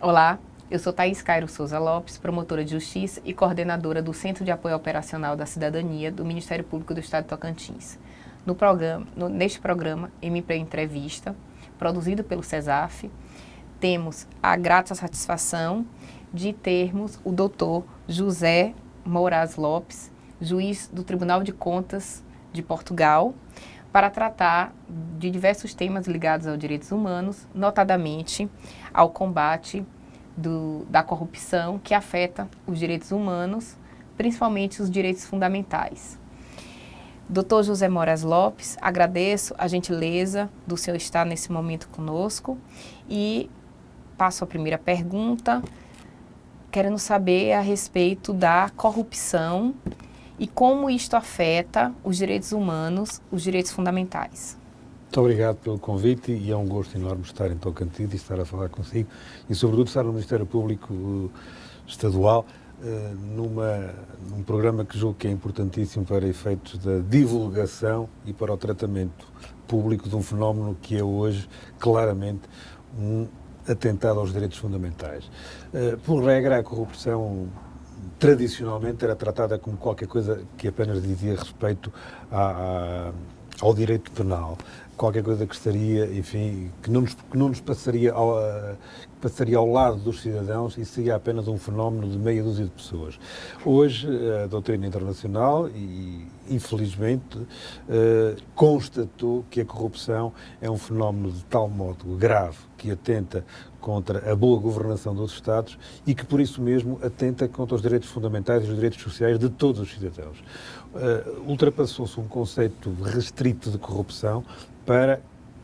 Olá, eu sou Thaís Cairo Souza Lopes, promotora de Justiça e coordenadora do Centro de Apoio Operacional da Cidadania do Ministério Público do Estado de Tocantins. Neste programa, MP Entrevista, produzido pelo CESAF, temos a grata satisfação de termos o doutor José Moraes Lopes, juiz do Tribunal de Contas de Portugal, para tratar de diversos temas ligados aos direitos humanos, notadamente ao combate da corrupção que afeta os direitos humanos, principalmente os direitos fundamentais. Dr. José Moraes Lopes, agradeço a gentileza do senhor estar nesse momento conosco e passo a primeira pergunta, querendo saber a respeito da corrupção e como isto afeta os direitos humanos, os direitos fundamentais. Muito obrigado pelo convite e é um gosto enorme estar em Tocantins e estar a falar consigo e, sobretudo, estar no Ministério Público Estadual num programa que julgo que é importantíssimo para efeitos da divulgação e para o tratamento público de um fenómeno que é hoje, claramente, um atentado aos direitos fundamentais. Por regra, a corrupção tradicionalmente era tratada como qualquer coisa que apenas dizia respeito ao direito penal. Qualquer coisa que estaria, enfim, que não nos passaria ao lado dos cidadãos e seria apenas um fenómeno de meia dúzia de pessoas. Hoje, a doutrina internacional, e infelizmente, constatou que a corrupção é um fenómeno de tal modo grave que atenta contra a boa governação dos Estados e que, por isso mesmo, atenta contra os direitos fundamentais e os direitos sociais de todos os cidadãos. Ultrapassou-se um conceito restrito de corrupção para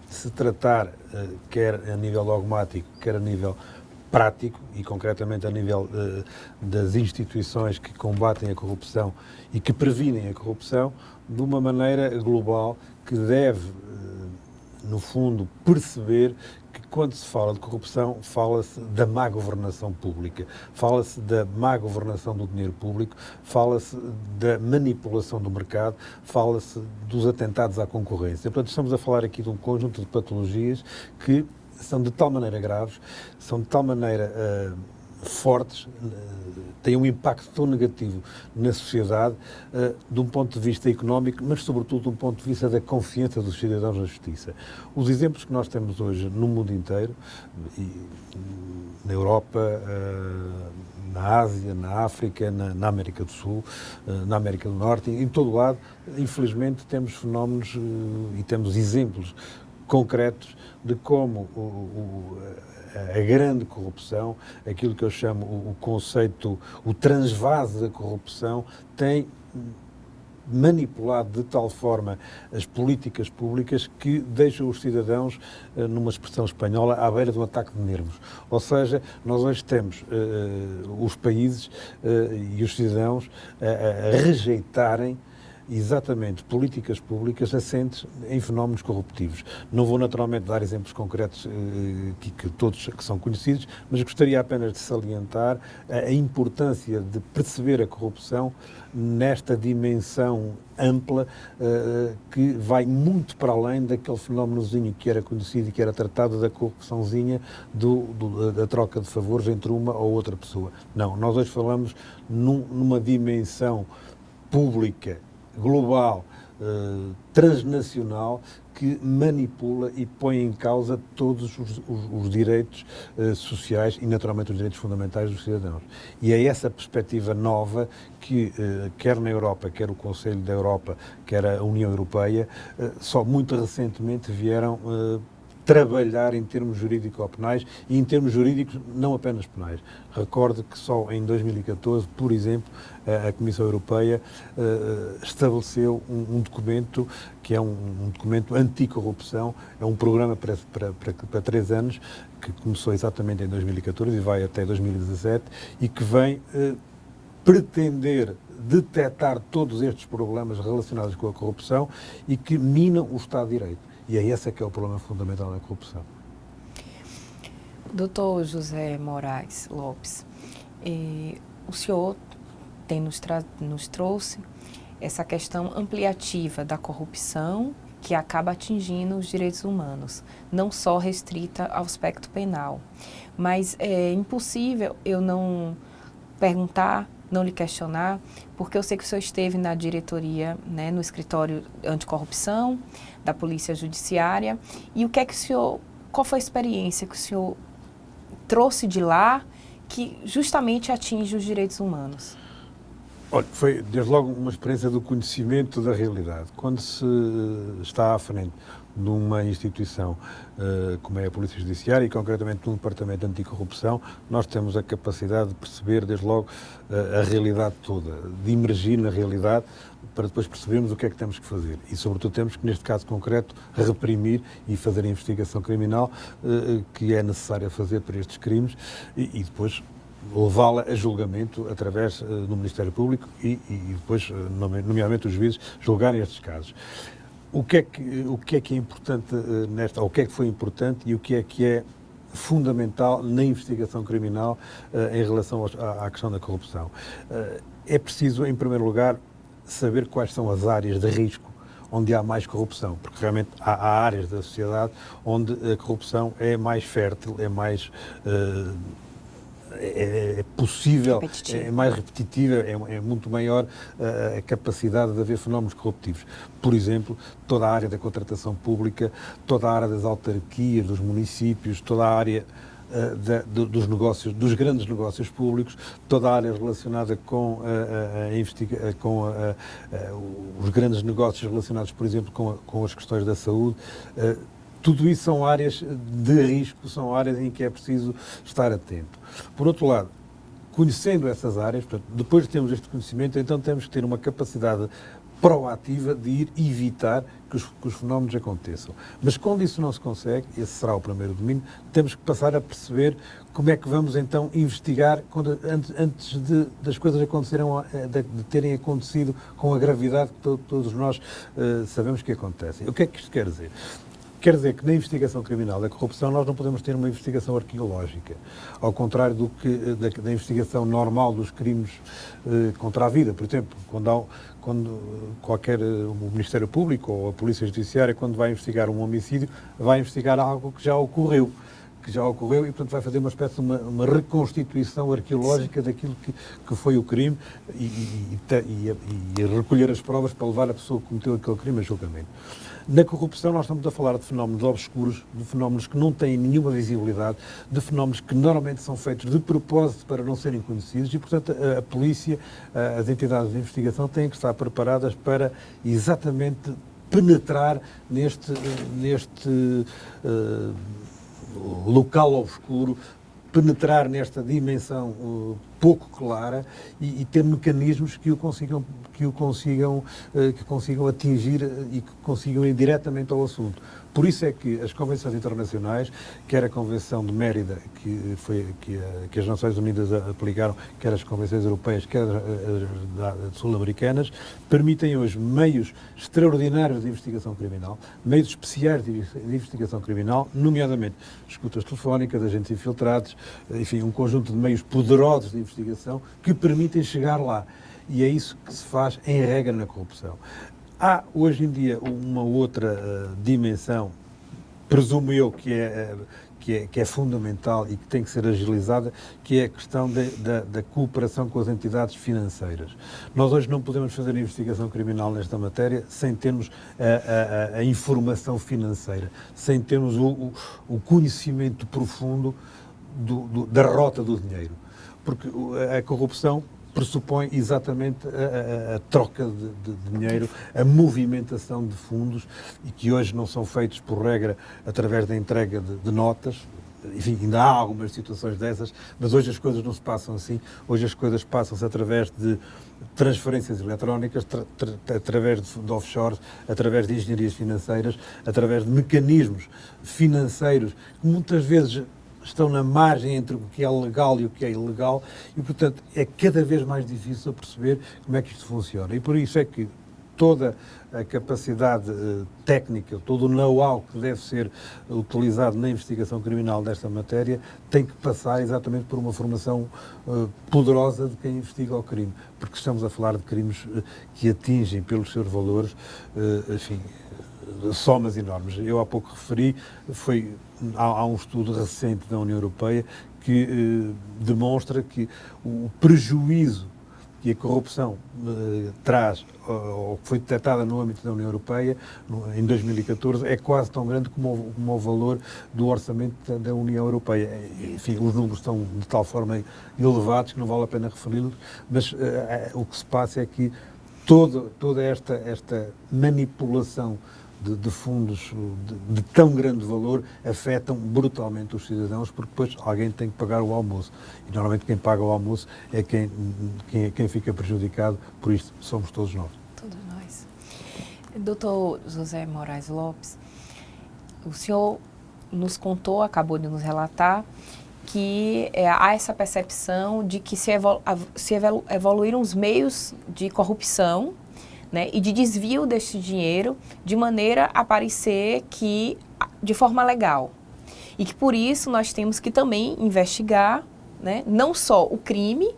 se tratar, quer a nível dogmático, quer a nível prático e concretamente a nível das instituições que combatem a corrupção e que previnem a corrupção, de uma maneira global que deve, no fundo, perceber que quando se fala de corrupção, fala-se da má governação pública, fala-se da má governação do dinheiro público, fala-se da manipulação do mercado, fala-se dos atentados à concorrência. Portanto, estamos a falar aqui de um conjunto de patologias que são de tal maneira graves, são de tal maneira fortes, têm um impacto tão negativo na sociedade, de um ponto de vista económico, mas sobretudo de um ponto de vista da confiança dos cidadãos na justiça. Os exemplos que nós temos hoje no mundo inteiro, na Europa, na Ásia, na África, na América do Sul, na América do Norte, em todo o lado, infelizmente temos fenómenos e temos exemplos concretos de como a grande corrupção, aquilo que eu chamo o conceito, o transvase da corrupção, tem manipulado de tal forma as políticas públicas que deixam os cidadãos, numa expressão espanhola, à beira de um ataque de nervos. Ou seja, nós hoje temos os países e os cidadãos a rejeitarem exatamente políticas públicas assentes em fenómenos corruptivos. Não vou naturalmente dar exemplos concretos que são conhecidos, mas gostaria apenas de salientar a importância de perceber a corrupção nesta dimensão ampla que vai muito para além daquele fenómenozinho que era conhecido e que era tratado da corrupçãozinha da troca de favores entre uma ou outra pessoa. Não, nós hoje falamos numa dimensão pública, global, transnacional, que manipula e põe em causa todos os direitos sociais e, naturalmente, os direitos fundamentais dos cidadãos. E é essa perspectiva nova que, quer na Europa, quer o Conselho da Europa, quer a União Europeia, só muito recentemente vieram trabalhar em termos jurídico-penais e em termos jurídicos não apenas penais. Recordo que só em 2014, por exemplo, a Comissão Europeia estabeleceu um documento que é um documento anticorrupção, é um programa para 3 anos, que começou exatamente em 2014 e vai até 2017 e que vem pretender detectar todos estes problemas relacionados com a corrupção e que minam o Estado de Direito. E é esse que é o problema fundamental da corrupção. Doutor José Moraes Lopes, o senhor nos trouxe essa questão ampliativa da corrupção que acaba atingindo os direitos humanos, não só restrita ao aspecto penal. Mas é impossível eu não perguntar, não lhe questionar, porque eu sei que o senhor esteve na diretoria, né, no escritório anticorrupção da Polícia Judiciária, e o que é que o senhor, qual foi a experiência que o senhor trouxe de lá que justamente atinge os direitos humanos? Olha, foi desde logo uma experiência do conhecimento da realidade. Quando se está à frente de uma instituição como é a Polícia Judiciária e concretamente no Departamento de Anticorrupção, nós temos a capacidade de perceber desde logo a realidade toda, de emergir na realidade para depois percebermos o que é que temos que fazer. E sobretudo temos que, neste caso concreto, reprimir e fazer a investigação criminal que é necessária fazer para estes crimes e depois levá-la a julgamento através do Ministério Público e depois, nomeadamente, os juízes julgarem estes casos. O que é que é importante nesta, ou o que é que foi importante e o que é fundamental na investigação criminal em relação à questão da corrupção? É preciso, em primeiro lugar, saber quais são as áreas de risco onde há mais corrupção, porque realmente há áreas da sociedade onde a corrupção é mais fértil, é mais é possível, é mais repetitiva, é muito maior a capacidade de haver fenómenos corruptivos. Por exemplo, toda a área da contratação pública, toda a área das autarquias, dos municípios, toda a área dos negócios, dos grandes negócios públicos, toda a área relacionada com os grandes negócios relacionados, por exemplo, com as questões da saúde. Tudo isso são áreas de risco, são áreas em que é preciso estar atento. Por outro lado, conhecendo essas áreas, portanto, depois de termos este conhecimento, então temos que ter uma capacidade proativa de ir evitar que os fenómenos aconteçam. Mas quando isso não se consegue, esse será o primeiro domínio, temos que passar a perceber como é que vamos então investigar antes das coisas de terem acontecido com a gravidade que todos nós sabemos que acontecem. O que é que isto quer dizer? Quer dizer que na investigação criminal da corrupção nós não podemos ter uma investigação arqueológica, ao contrário da investigação normal dos crimes contra a vida. Por exemplo, quando o Ministério Público ou a Polícia Judiciária, quando vai investigar um homicídio, vai investigar algo que já ocorreu e, portanto, vai fazer uma espécie de uma reconstituição arqueológica daquilo que foi o crime e recolher as provas para levar a pessoa que cometeu aquele crime a julgamento. Na corrupção nós estamos a falar de fenómenos obscuros, de fenómenos que não têm nenhuma visibilidade, de fenómenos que normalmente são feitos de propósito para não serem conhecidos e, portanto, a polícia, as entidades de investigação têm que estar preparadas para exatamente penetrar neste local obscuro, penetrar nesta dimensão pouco clara e ter mecanismos que consigam atingir e que consigam ir diretamente ao assunto. Por isso é que as convenções internacionais, quer a Convenção de Mérida, que as Nações Unidas aplicaram, quer as convenções europeias, quer as sul-americanas, permitem hoje meios extraordinários de investigação criminal, meios especiais de investigação criminal, nomeadamente escutas telefónicas, agentes infiltrados, enfim, um conjunto de meios poderosos de investigação que permitem chegar lá. E é isso que se faz em regra na corrupção. Há, hoje em dia, uma outra dimensão, presumo eu, que é fundamental e que tem que ser agilizada, que é a questão da cooperação com as entidades financeiras. Nós hoje não podemos fazer investigação criminal nesta matéria sem termos a informação financeira, sem termos o conhecimento profundo da rota do dinheiro. Porque a corrupção pressupõe exatamente a troca de dinheiro, a movimentação de fundos, e que hoje não são feitos, por regra, através da entrega de notas. Enfim, ainda há algumas situações dessas, mas hoje as coisas não se passam assim. Hoje as coisas passam-se através de transferências eletrónicas, através de offshores, através de engenharias financeiras, através de mecanismos financeiros que muitas vezes estão na margem entre o que é legal e o que é ilegal e, portanto, é cada vez mais difícil perceber como é que isto funciona. E por isso é que toda a capacidade técnica, todo o know-how que deve ser utilizado na investigação criminal desta matéria tem que passar exatamente por uma formação poderosa de quem investiga o crime, porque estamos a falar de crimes que atingem, pelos seus valores, enfim, somas enormes. Eu há pouco referi, há um estudo recente da União Europeia que demonstra que o prejuízo que a corrupção traz, ou que foi detectada no âmbito da União Europeia em 2014, é quase tão grande como o valor do orçamento da União Europeia. Enfim, os números estão de tal forma elevados que não vale a pena referi-los, mas o que se passa é que toda esta manipulação de fundos de tão grande valor afetam brutalmente os cidadãos, porque depois alguém tem que pagar o almoço. E normalmente quem paga o almoço é quem fica prejudicado, por isso somos todos nós. Todos nós. Doutor José Moraes Lopes, o senhor nos contou, acabou de nos relatar, que há essa percepção de que se evoluíram os meios de corrupção, né, e de desvio deste dinheiro de maneira a parecer que de forma legal. E que por isso nós temos que também investigar, né, não só o crime,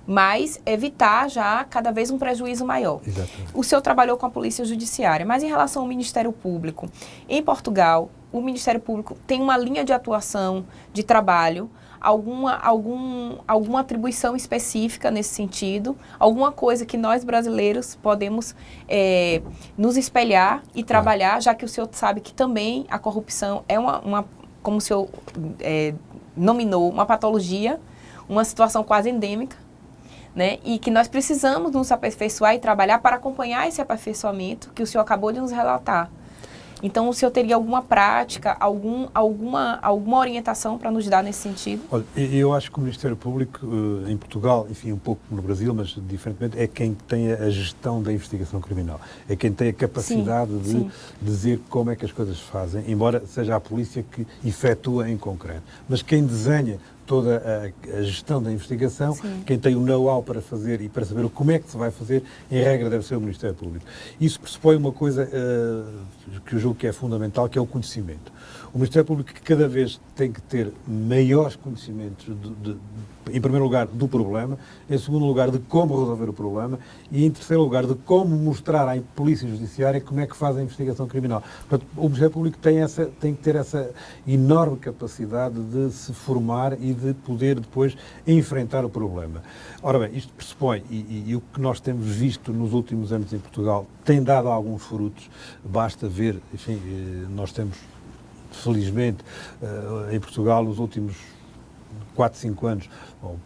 mas evitar já cada vez um prejuízo maior. Exatamente. O senhor trabalhou com a Polícia Judiciária, mas em relação ao Ministério Público, em Portugal, o Ministério Público tem uma linha de atuação, de trabalho, alguma atribuição específica nesse sentido, alguma coisa que nós brasileiros podemos nos espelhar e trabalhar, já que o senhor sabe que também a corrupção é como o senhor nominou, uma patologia, uma situação quase endêmica, né? E que nós precisamos nos aperfeiçoar e trabalhar para acompanhar esse aperfeiçoamento que o senhor acabou de nos relatar. Então, o senhor teria alguma prática, alguma orientação para nos dar nesse sentido? Olha, eu acho que o Ministério Público em Portugal, enfim, um pouco no Brasil, mas diferentemente, é quem tem a gestão da investigação criminal. É quem tem a capacidade de dizer como é que as coisas se fazem, embora seja a polícia que efetua em concreto. Mas quem desenha toda a gestão da investigação, quem tem o know-how para fazer e para saber como é que se vai fazer, em regra deve ser o Ministério Público. Isso pressupõe uma coisa que eu julgo que é fundamental, que é o conhecimento. O Ministério Público cada vez tem que ter maiores conhecimentos, em primeiro lugar, do problema, em segundo lugar, de como resolver o problema e, em terceiro lugar, de como mostrar à Polícia Judiciária como é que faz a investigação criminal. Portanto, o Ministério Público tem que ter essa enorme capacidade de se formar e de poder depois enfrentar o problema. Ora bem, isto pressupõe, e o que nós temos visto nos últimos anos em Portugal tem dado alguns frutos, basta ver, enfim, nós temos, felizmente, em Portugal, nos últimos 4, 5 anos,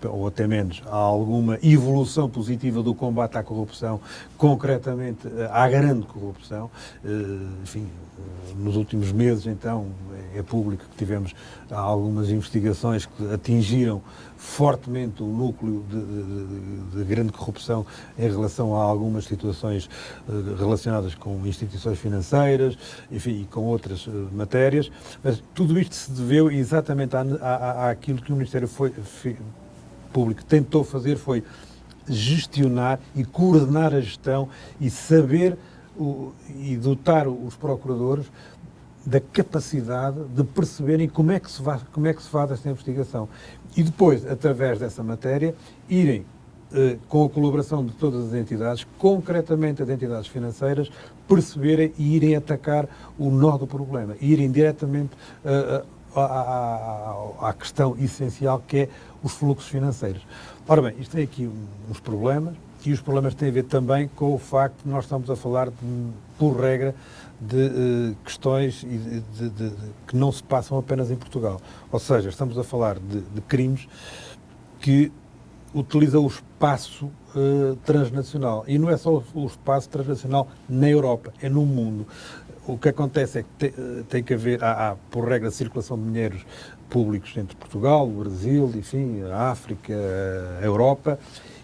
ou até menos, há alguma evolução positiva do combate à corrupção, concretamente à grande corrupção. Enfim, nos últimos meses, então, é público que tivemos algumas investigações que atingiram fortemente o núcleo de grande corrupção em relação a algumas situações relacionadas com instituições financeiras, enfim, e com outras matérias. Mas tudo isto se deveu exatamente àquilo que o Ministério Público tentou fazer, foi gestionar e coordenar a gestão e saber e dotar os procuradores da capacidade de perceberem como é que se faz esta investigação. E depois, através dessa matéria, irem, com a colaboração de todas as entidades, concretamente as entidades financeiras, perceberem e irem atacar o nó do problema, irem diretamente à questão essencial, que é os fluxos financeiros. Ora bem, isto tem aqui uns problemas, e os problemas têm a ver também com o facto de nós estamos a falar, por regra, de questões que não se passam apenas em Portugal. Ou seja, estamos a falar de crimes que utilizam o espaço transnacional. E não é só o espaço transnacional na Europa, é no mundo. O que acontece é que tem que haver, por regra, circulação de dinheiros públicos entre Portugal, o Brasil, enfim, a África, a Europa,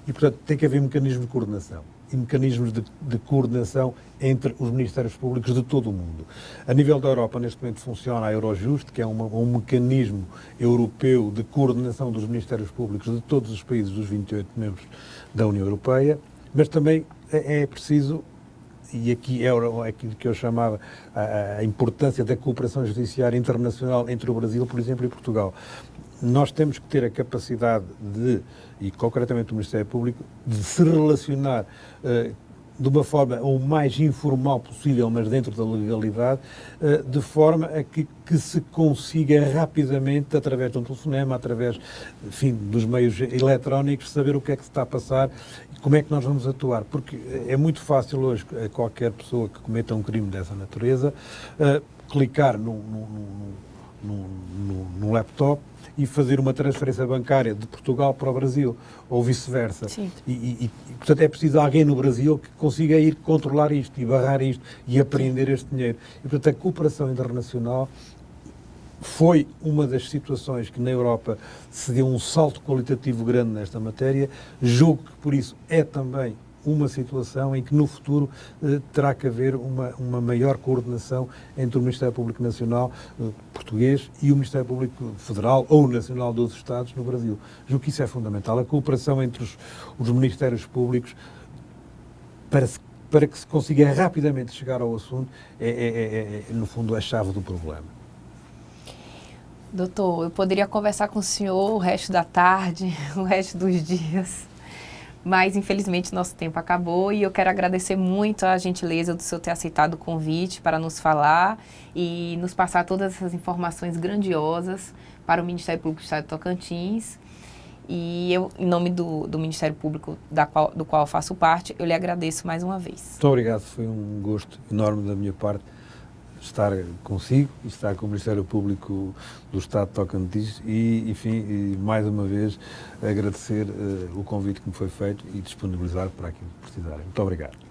e, portanto, tem que haver mecanismos de coordenação. E mecanismos de coordenação entre os Ministérios Públicos de todo o mundo. A nível da Europa, neste momento, funciona a Eurojust, que é um mecanismo europeu de coordenação dos Ministérios Públicos de todos os países dos 28 membros da União Europeia, mas também é preciso, e aqui é aquilo que eu chamava a importância da cooperação judiciária internacional entre o Brasil, por exemplo, e Portugal. Nós temos que ter a capacidade e concretamente o Ministério Público, de se relacionar de uma forma o mais informal possível, mas dentro da legalidade, de forma a que se consiga rapidamente, através de um telefonema, através, enfim, dos meios eletrónicos, saber o que é que se está a passar e como é que nós vamos atuar. Porque é muito fácil hoje a qualquer pessoa que cometa um crime dessa natureza clicar no laptop e fazer uma transferência bancária de Portugal para o Brasil, ou vice-versa. Portanto, é preciso alguém no Brasil que consiga ir controlar isto e barrar isto e apreender este dinheiro. E, portanto, a cooperação internacional foi uma das situações que na Europa se deu um salto qualitativo grande nesta matéria. Julgo que, por isso, é também uma situação em que no futuro terá que haver uma maior coordenação entre o Ministério Público Nacional português e o Ministério Público Federal ou Nacional dos Estados no Brasil. Julgo que isso é fundamental. A cooperação entre os Ministérios Públicos para que se consiga rapidamente chegar ao assunto no fundo, a chave do problema. Doutor, eu poderia conversar com o senhor o resto da tarde, o resto dos dias, mas infelizmente nosso tempo acabou e eu quero agradecer muito a gentileza do senhor ter aceitado o convite para nos falar e nos passar todas essas informações grandiosas para o Ministério Público do Estado de Tocantins. E eu, em nome do Ministério Público do qual eu faço parte, eu lhe agradeço mais uma vez. Muito obrigado, foi um gosto enorme da minha parte estar consigo e estar com o Ministério Público do Estado de Tocantins e, enfim, mais uma vez agradecer o convite que me foi feito e disponibilizar para aquilo que precisarem. Muito obrigado.